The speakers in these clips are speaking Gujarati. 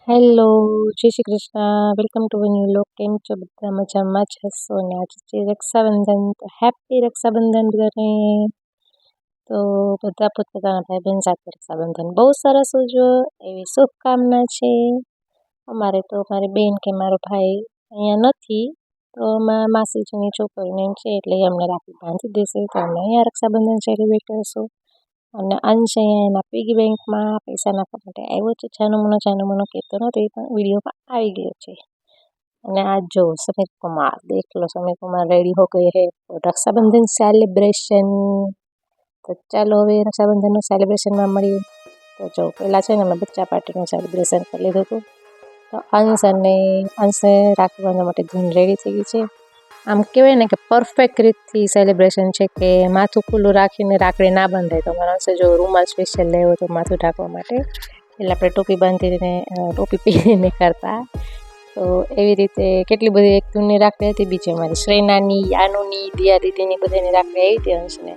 હેલો, જય Shri Krishna, welcome to new look. કેમ છો બધા? મજામાં જ હશો ને? આજે છે રક્ષાબંધન, તો હેપી રક્ષાબંધન બધાને. તો બધા પોતપોતાના ભાઈ બહેન સાથે રક્ષાબંધન બહુ સરસ ઉજવો એવી શુભકામના છે. અમારે તો મારી બેન કે મારો ભાઈ અહીંયા નથી, તો અમારા માસીજીની છોકરીને એમ છે એટલે અમને રાખી બાંધી દેશે, તો અમે અહીંયા રક્ષાબંધન સેલિબ્રેટ કરશું. અને અંશ અહીંયા એના પીગી બેંકમાં પૈસા નાખવા માટે આવ્યો છે. જાનું મનો કહેતો નથી, પણ વિડીયોમાં આવી ગયો છે. અને આ જો સમીર કુમાર, દેખ લો સમીર કુમાર રેડી હો ગए હે રક્ષાબંધન સેલિબ્રેશન. તો ચાલો હવે રક્ષાબંધનનું સેલિબ્રેશનમાં મળીએ. તો જો પહેલાં છે ને મેં બચ્ચા પાર્ટીનું સેલિબ્રેશન કરી લીધું હતું. તો અંશે રાખી બાંધવા માટે ધૂન રેડી થઈ ગઈ છે. આમ કહેવાય ને કે પરફેક્ટ રીતથી સેલિબ્રેશન છે કે માથું ખુલ્લું રાખીને રાખડી ના બંધાય. તો મારા અંશે જો રૂમાલ સ્પેશિયલ લેવો તો માથું ઢાંકવા માટે, એટલે આપણે ટોપી બાંધીને ટોપી પહેરીને કરતા. તો એવી રીતે કેટલી બધી એક ધૂનની રાખડી હતી. બીજી અમારી શ્રેનાની, યાનુની, દિયા દીદીની બધાની રાખડી આવી હતી અંશને.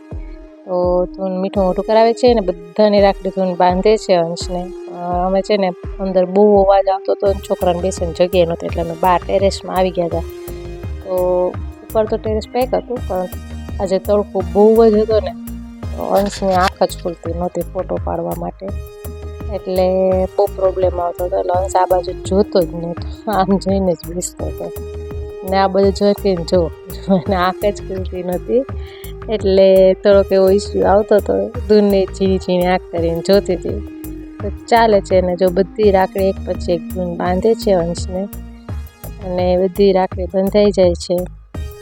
તો ધૂન મીઠું મોઢું કરાવે છે ને બધાની રાખડી ધૂન બાંધે છે અંશને. અમે છે ને અંદર બહુ અવાજ આવતો હતો, છોકરાને બેસીને જગ્યાએ નહોતી, એટલે અમે બહાર ટેરેસમાં આવી ગયા હતા. તો ઉપર તો ટેરેસ પેક હતું, પણ આજે તડકો બહુ જ હતો ને, તો અંશની આંખ જ ખુલતી નહોતી ફોટો પાડવા માટે, એટલે બહુ પ્રોબ્લેમ આવતો હતો. એટલે અંશ આ બાજુ જોતો જ નહોતો, આમ જોઈને જ બેસતો હતો. ને આ બધું જોઈને જો અને આંખ જ ખુલતી નહોતી, એટલે થોડોક એવો ઇસ્યુ આવતો હતો. ધૂનને ઝીણી આંખ કરીને જોતી હતી. તો ચાલે છે ને, જો બધી રાખડી એક પછી એક ધૂન બાંધે છે અંશને, અને બધી રાખડી બંધાઈ જાય છે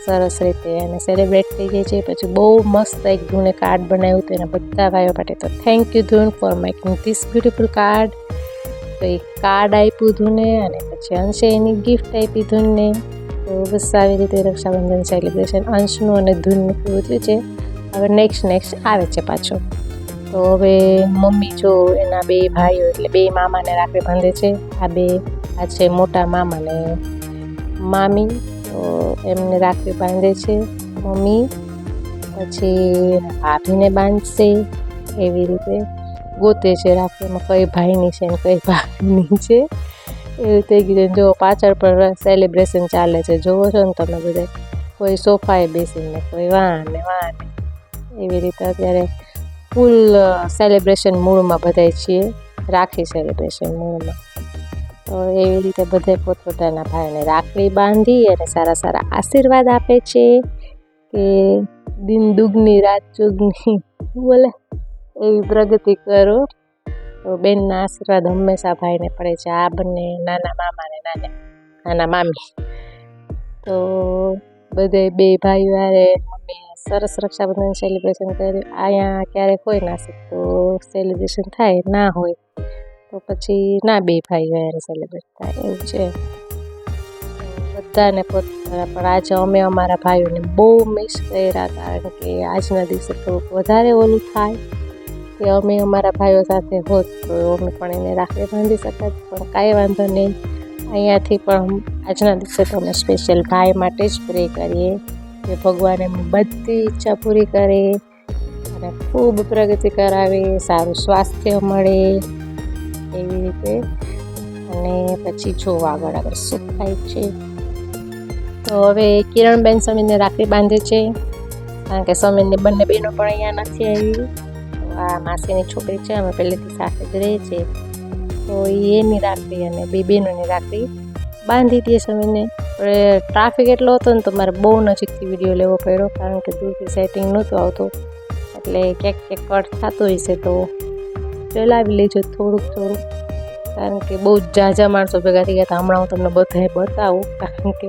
સરસ રીતે અને સેલિબ્રેટ થઈ જાય છે. પછી બહુ મસ્ત એક ધૂને કાર્ડ બનાવ્યું હતું એના બધા ભાઈઓ માટે. તો થેન્ક યુ ધૂન four making this beautiful card. તો એ કાર્ડ આપ્યું ધૂને, અને પછી અંશે એની ગિફ્ટ આપી ધૂનને. તો બસ આવી રીતે રક્ષાબંધન સેલિબ્રેશન અંશનું અને ધૂનનું પૂરું થયું છે. હવે નેક્સ્ટ આવે છે પાછો. તો હવે મમ્મી જો એના બે ભાઈઓ એટલે બે મામાને રાખડી બાંધે છે. આ છે મોટા મામા ને મામી, તો એમને રાખડી બાંધે છે મમ્મી. પછી ભાભીને બાંધશે. એવી રીતે ગોતે છે રાખડીમાં કઈ ભાઈની છે ને કઈ ભાભીની છે. એવી રીતે કીધું. જો પાછળ પણ સેલિબ્રેશન ચાલે છે, જોવો છો ને તમે બધા. કોઈ સોફાએ બેસીને, કોઈ વાને. એવી રીતે અત્યારે ફૂલ સેલિબ્રેશન મૂડમાં બધાય છીએ, રાખી સેલિબ્રેશન મૂડમાં. તો એવી રીતે બધે પોતપોતાના ભાઈને રાખડી બાંધી અને સારા આશીર્વાદ આપે છે કે દિન દુગની રાત ચુગની બોલે એવી પ્રગતિ કરો. તો બેનના આશીર્વાદ હંમેશા ભાઈને પડે છે. આ બંને નાના મામા ને નાના મામી. તો બધે બે ભાઈઓ હારે મમ્મી સરસ રક્ષાબંધન સેલિબ્રેશન કર્યું. અહીંયા ક્યારેક હોય નાસિક તો સેલિબ્રેશન થાય, ના હોય તો પછી ના બે ભાઈઓ હારે સેલિબ્રેટ થાય, એવું છે. બધાને પોતાના, પણ આજે અમે અમારા ભાઈઓને બહુ મિસ કર્યા, કારણ કે આજના દિવસે થોડુંક વધારે ઓલું થાય કે અમે અમારા ભાઈઓ સાથે હોત તો અમે પણ એને રાખડી બાંધી શકત. પણ કાંઈ વાંધો નહીં, અહીંયાથી પણ આજના દિવસે તો અમે સ્પેશિયલ ભાઈ માટે જ પ્રે કરીએ કે ભગવાન એમની બધી ઈચ્છા પૂરી કરે અને ખૂબ પ્રગતિ કરાવે, સારું સ્વાસ્થ્ય મળે એવી રીતે. અને પછી જો આગળ શું થાય છે. તો હવે કિરણબેન સમીરને રાખડી બાંધે છે, કારણ કે સમીરની બંને બહેનો પણ અહીંયા નથી આવી. આ માસીની છોકરી છે, અમે પહેલેથી સાથે જ રહે છે, તો એની રાખડી અને બે બહેનોની રાખડી બાંધી દઈએ સમીરને. ટ્રાફિક એટલો હતો ને તો મારે બહુ નજીકથી વિડીયો લેવો પડ્યો, કારણ કે દૂરથી સેટિંગ નહોતું આવતું. એટલે ક્યાંક કટ થતું હશે તો ચલાવી લેજો થોડુંક, કારણ કે બહુ ઝાઝા માણસો ભેગા થઈ ગયા હતા. હમણાં હું તમને બધાએ બતાવું, કારણ કે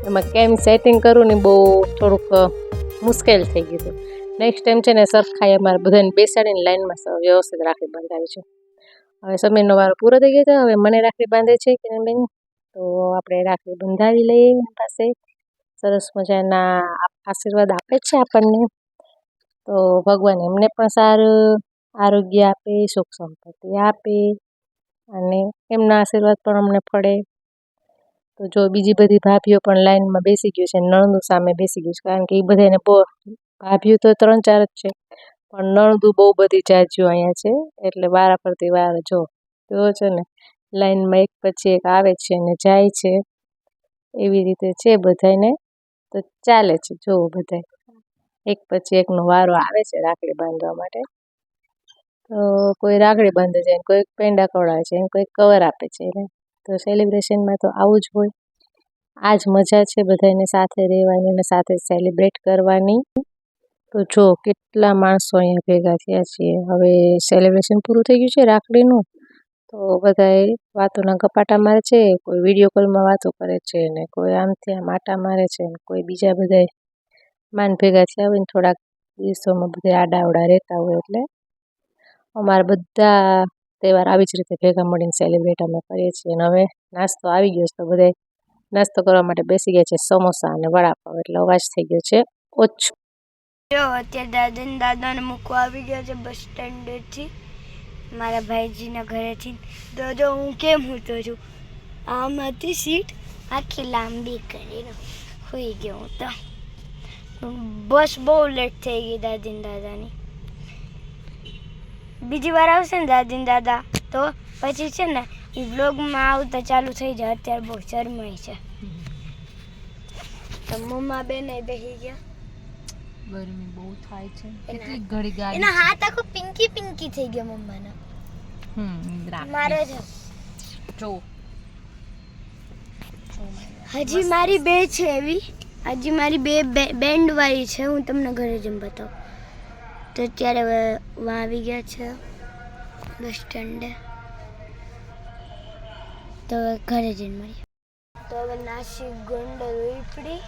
એમાં કેમ સેટિંગ કરું ને બહુ થોડુંક મુશ્કેલ થઈ ગયું હતું. નેક્સ્ટ ટાઈમ છે ને સરખાઈ અમારે બધાને બેસાડીને લાઈનમાં વ્યવસ્થિત રાખડી બાંધાવી છે. હવે સમીરનો વારો પૂરો થઈ ગયો છે, હવે મને રાખડી બાંધે છે કિરણબેન. તો આપણે રાખડી બંધાવી લઈએ એની પાસે. સરસ મજાના આશીર્વાદ આપે છે આપણને. તો ભગવાન એમને પણ સારું આરોગ્ય આપે, સુખ સંપત્તિ આપે, અને એમના આશીર્વાદ પણ અમને પડે. તો જો બીજી બધી ભાભીઓ પણ લાઈનમાં બેસી ગયું છે, નણંદુ સામે બેસી ગયું છે, કારણ કે એ બધાને ભાભીઓ તો 3-4 જ છે, પણ નણંદુ બહુ બધી જાજુ અહીંયા છે, એટલે વારા ફરતી વાર જો છે ને લાઈનમાં એક પછી એક આવે છે ને જાય છે, એવી રીતે છે બધાયને. તો ચાલે છે, જોવો બધાય એક પછી એકનો વારો આવે છે રાખડી બાંધવા માટે. તો કોઈ રાખડી બાંધે છે, કોઈ પેંડા ખવડાવે છે, કોઈ કવર આપે છે એને. તો સેલિબ્રેશનમાં તો આવું જ હોય. આ જ મજા છે બધાયને સાથે રહેવાની અને સાથે સેલિબ્રેટ કરવાની. તો જો કેટલા માણસો અહીંયા ભેગા થયા છીએ. હવે સેલિબ્રેશન પૂરું થઈ ગયું છે રાખડીનું. તો બધાય વાતોના ગપાટા મારે છે, કોઈ વિડીયો કોલમાં વાતો કરે છે ને કોઈ આમથી આમ આટા મારે છે ને કોઈ બીજા બધાય માન ભેગા થયા હોય ને થોડાક દિવસોમાં બધા આડાઅવડા રહેતા હોય. એટલે અમારા બધા તહેવાર આવી જ રીતે ભેગા મળીને સેલિબ્રેટ અમે કરીએ છીએ. અને હવે નાસ્તો આવી ગયો છે તો બધાય નાસ્તો કરવા માટે બેસી ગયા છે, સમોસા અને વડાપાવ. એટલે અવાજ થઈ ગયો છે ઓછો. જો અત્યારે દાદા ને દાદાને મૂકવા આવી ગયા છે બસ સ્ટેન્ડેથી, મારા ભાઈજીના ઘરેથી. તો જો હું કેમ સૂતો છું, આમાંથી સીટ આખી લાંબી કરીને સૂઈ ગયો હું તો. બસ બહુ લેટ થઈ ગઈ દાદી ને દાદાની. બીજી વાર આવશે ને દાદી ને દાદા તો પછી છે ને એ વ્લોગમાં આવતા ચાલુ થઈ જાય. અત્યારે બહુ શરમાય છે. તો મમ્મા બેન બેસી ગયા. ગરમી બહુ થાય છે, કેટલી ઘડી ગાડી. એના હાથ આખો પિંકી પિંકી થઈ ગયો મમ્માના. મારે છે જો હજી મારી બે છે એવી, હજી મારી બે બેન્ડ વાળી છે. હું તમને ઘરે જઈને બતાવું. તો અત્યારે વાં આવી ગયા છે બસ સ્ટેન્ડે. તો ઘરે જઈને મળીએ. તો હવે નાસિક ગોંડલ ઉપડી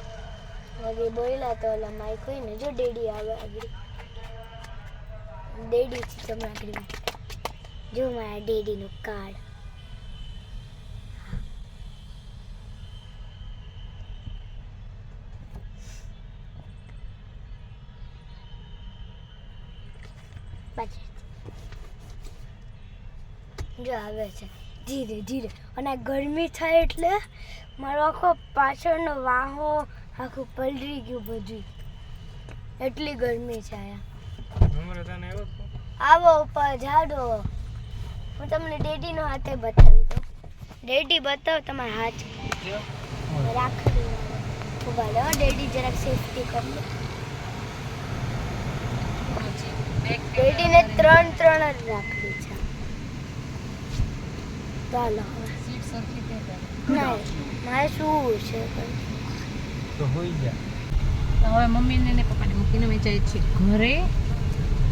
હવે બોલ્યા તો ઓલા માઈક હોય ને, જો ડેડી આવે આગળ. ડેડી છે તમે આગળ, જો મારા ડેડીનું કાર્ડ. જો આવે છે ધીરે ધીરે. અને ગરમી થાય એટલે મારો આખો પાછળનો વાહો આખું પલળી ગયું બધું. એટલી ગરમી છે અહીંયા. આવો ઉપર ઝાડો. હું તમને ડેડીનો હાથે બતાવી દઉં. ડેડી બતાવો તમારા હાથ રાખડી ઉભા લો. ડેડી જરાક સેફટી કરી લો. ડેડીને 3 જ રાખડી છે. ચાલો ના મારે શું છે તો હોઈ જાય. તો હવે મમ્મીને ને પપ્પાને મૂકીને અમે જઈએ છીએ ઘરે.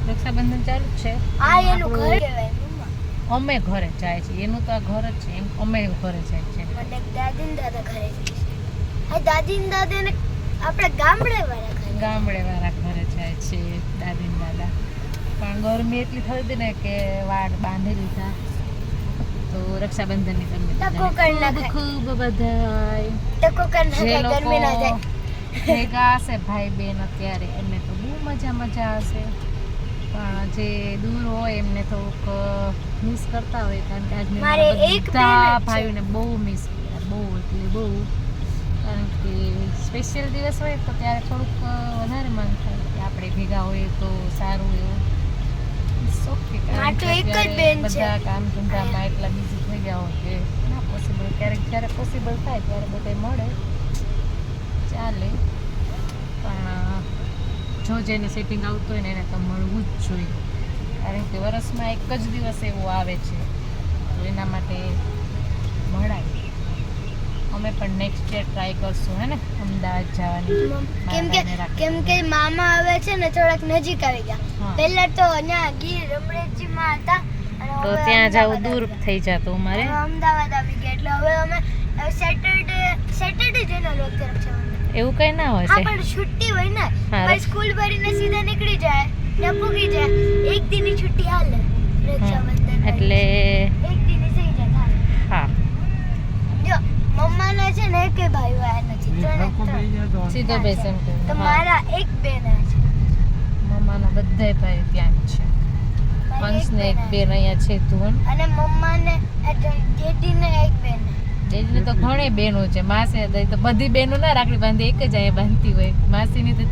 રક્ષાબંધન ચાલુ જ છે. આ એનું ઘર કહેવાય મમ્મા. અમે ઘરે જાય છે, એનું તો આ ઘર જ છે. એમ અમે ઘરે જાય છે. મને દાદી ને દાદા ઘરે જાય છે. આ દાદી ને દાદા ને આપણે ગામડે વાળા ઘરે જાય છે. દાદી ને દાદા પણ ગરમી એટલી થઈ હતી ને કે વાળ બાંધી લીધા. તો રક્ષાબંધનની તમને ખૂબ બધાય ગરમી ના જાય ભેગા હશે ભાઈ બેન અત્યારે, એમને તો બહુ મજા હશે. પણ જે દૂર હોય એમને થોડુંક મિસ કરતા હોય, કારણ કે આજની બધા ભાઈઓને બહુ મિસ કર્યા, બહુ એટલે બહુ. કારણ કે સ્પેશિયલ દિવસ હોય તો ત્યારે થોડુંક વધારે મન થાય કે આપણે ભેગા હોઈએ તો સારું એવું. બધા કામ ધંધામાં એટલા બીજી થઈ ગયા હોય કે ના પોસિબલ. ક્યારેક જ્યારે પોસિબલ થાય ત્યારે બધા મળે, ચાલે. પણ જો જેને સેટિંગ આવતું હોય ને એને તો મળવું જ જોઈએ. કારણ કે વર્ષમાં એક જ દિવસ એવો આવે છે, તો એના માટે મળાય. અમે પણ નેક્સ્ટ યર ટ્રાય કરશું હે ને અમદાવાદ જવાની. કેમ કે મામા આવે છે ને થોડાક નજીક આવી ગયા. પહેલા તો અહીંયા ગીર રમણેજીમાં હતા તો ત્યાં જવું દૂર થઈ જતું અમારે. અમદાવાદ આવી ગયા એટલે હવે અમે સેટરડે જેનો લેક્ચર છે. એવું કઈ ના હોય છે, પણ છુટ્ટી હોય ને પછી સ્કૂલ ભરીને સીધા નીકળી જાય ને પૂગી જાય. એક દિનની છુટ્ટી હાલે રક્ષાબંધન એટલે એક દિન થઈ જાય. હા જો મમ્માને છે ને એક ભાઈ વાયા નથી, સીધો બેસન તો મારા એક બેન છે. મમ્માના બધા ભાઈ ત્યાં જ છે. વંશને એક બેન અહીંયા છે તું, અને મમ્માને જેડીને એક બેન. જેડીને તો ઘણી બહેનો છે. માસી તો બધી બહેનો ના રાખડી બાંધી એક જ અહીંયા બાંધતી હોય. માસીની તો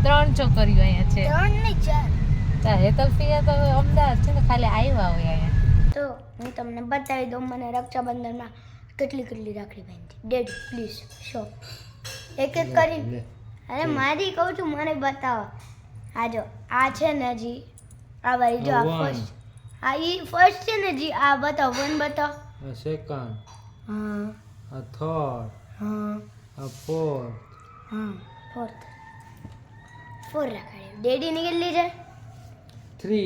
3 છોકરીઓ અહીંયા છે. 3 નહીં 4. હેતલ ફિયા તો અમદાવાદ છે ને, ખાલી આવ્યા હોય અહીંયા. તો હું તમને બતાવી દઉં મને રક્ષાબંધનમાં કેટલી કેટલી રાખડી બાંધી. ડેડી પ્લીઝ શો એક એક કરી. અરે મારી કહું છું મને બતાવો. આ જો આ છે ને હજી આ વાળી જો આ ફર્સ્ટ આ ઈ ફર્સ્ટ છે ને જી આ બતાવો 1 બતાવો. A second, હા a third, હા a fourth, હા ફોર્થ 4 રાખડી. ડેડીની કેટલી છે? 3,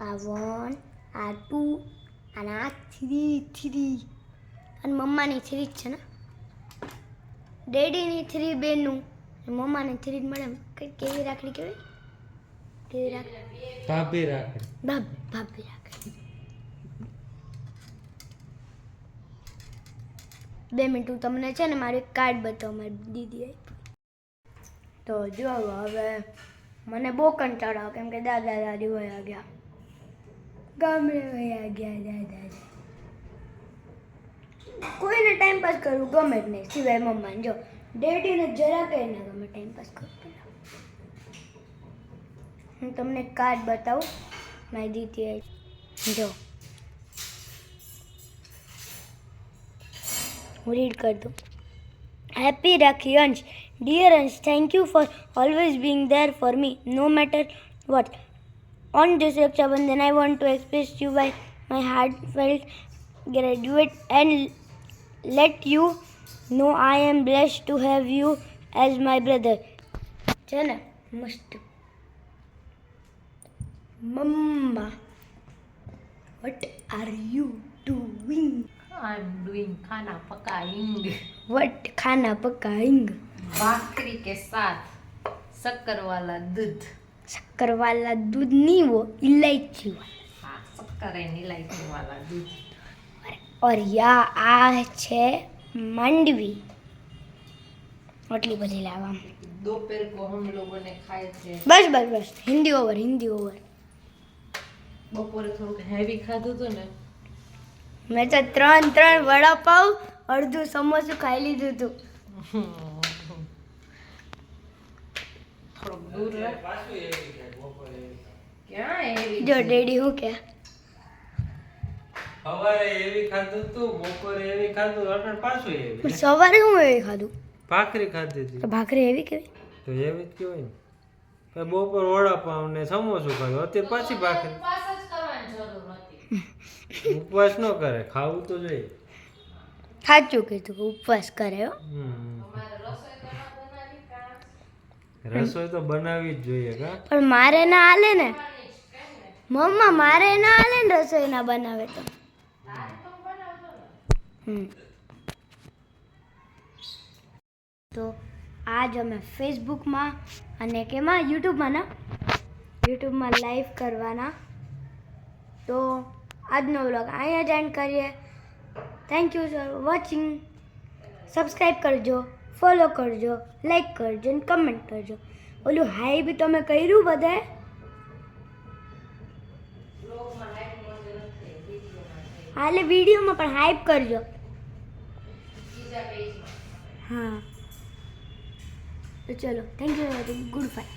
આ 1 આ 2 અને આ 3 અને મમ્માની 3 જ છે ને. ડેડીની 3 બેનું મમ્માની 3 જ મળે. કેવી રાખડી કેવી કેવી રાખડી? ભાભી રાખડી. ભાભી રાખડી. 2 મિનિટ હું તમને છે ને મારું એક કાર્ડ બતાવું મારી દીદી આપ્યું. તો જો હવે મને બહુ કંટાળો આવે કેમ કે દાદા દાદી વયા ગયા ગામડે વયા ગયા દાદા. કોઈને ટાઈમ પાસ કરવું ગમે જ નહીં સિવાય મમ્માને. જો ડેડીને જરા કંઈ ના ગમે ટાઈમ પાસ કરવું. હું તમને કાર્ડ બતાવું મારી દીદી. જો હું રીડ કરી દઉં. Happy rakhi Ansh. Dear Ansh, thank you for always being there for me no matter what. On this Rakshabandhan, I want to express you my heartfelt gratitude and let you know I am blessed to have you as my brother. છે ને મસ્ત. મમ્મા what are you doing? I'm doing खाना पकाएंगे What खाना पकाएंगे? भाकरी के साथ शक्कर वाला दूध. शक्कर वाला दूध नहीं, वो इलायची वाला. हाँ, शक्कर एंड इलायची वाला दूध. और યા આ છે માંડવી. આટલી બધી લાવવા. दोपहर को हम लोगों ने खाए थे. બસ બસ બસ હિન્દી ઓવર હિન્દી ઓવર. બપોરે થોડુંક હેવી ખાધું હતું ને. મેં તો 3 વડાપાવ અડધું સમોસું ખાઈ લીધું હતું. થોડુંક દૂર રહે. ક્યાં હેવી? જો ડેડી હું કે સવારે એવી ખાધું તું, બપોરે એવી ખાધું, અટણ પાછું એવી. પણ સવારે હું એવી ખાધું. ભાખરી ખાધી તો હતી ભાખરી એવી કેવી? તો એવી જ કહેવાય ને. પછી બપોર વડાપાવ ને સમોસું ખાધું, અત્યારે પાછી ભાખરી. ઉપવાસ ન કરે, ખાવું તો જોઈએ. સાચું કીધું ઉપવાસ કરે હો. રસોઈ તો બનાવવી જ જોઈએ કા. પણ મારે ના હાલે ને મમ્મા, મારે ના હાલે ને રસોઈ ના બનાવે તો. તો આજ અમે ફેસબુકમાં અને કેમાં યુટ્યુબમાં લાઈવ કરવાના. તો આજનો વ્લોગ અહીંયા જ એન્ડ કરીએ. Thank you for watching. Subscribe કરજો, ફોલો કરજો, લાઈક કરજો અને કમેન્ટ કરજો. ઓલું હાઈ બી તમે કર્યું બધાએ? હા એટલે વિડીયોમાં પણ હાઈપ કરજો. હા તો ચલો થેન્ક યુ. Good bye.